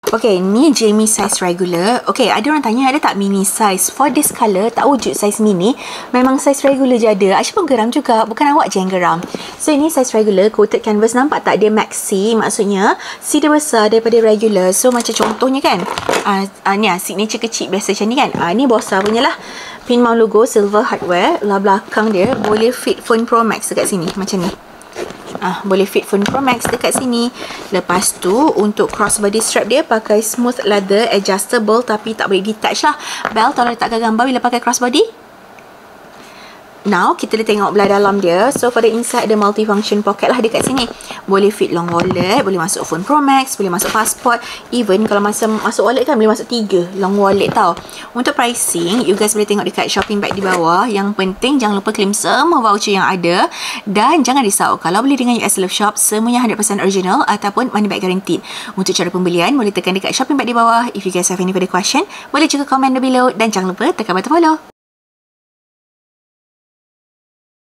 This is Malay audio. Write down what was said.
Okay, ni Jamie size regular. Okay, ada orang tanya ada tak mini size. For this colour, tak wujud size mini. Memang size regular je ada. Aisyah pun geram juga. Bukan awak je yang geram. So, ini size regular. Coated canvas. Nampak tak dia maxi? Maksudnya, C dia besar daripada regular. So, macam contohnya kan. Ni signature kecil biasa macam ni kan. Ni besar punya lah. Pin mount logo, silver hardware. Lah belakang dia boleh fit phone Pro Max dekat sini. Macam ni. Boleh fit phone Pro Max dekat sini. Lepas tu untuk crossbody strap dia pakai smooth leather adjustable, tapi tak boleh detach lah. Bel tolong letakkan gambar bila pakai crossbody. Now kita dah tengok belah dalam dia. So for the inside ada multifunction pocket lah dekat sini. Boleh fit long wallet, boleh masuk phone Pro Max, boleh masuk passport. Even kalau masuk wallet kan boleh masuk 3 long wallet tau. Untuk pricing, you guys boleh tengok dekat shopping bag di bawah. Yang penting jangan lupa claim semua voucher yang ada. Dan jangan risau, kalau beli dengan US Love Shop, semuanya 100% original ataupun money back guaranteed. Untuk cara pembelian, boleh tekan dekat shopping bag di bawah. If you guys have any further question, boleh juga komen below. Dan jangan lupa tekan button follow.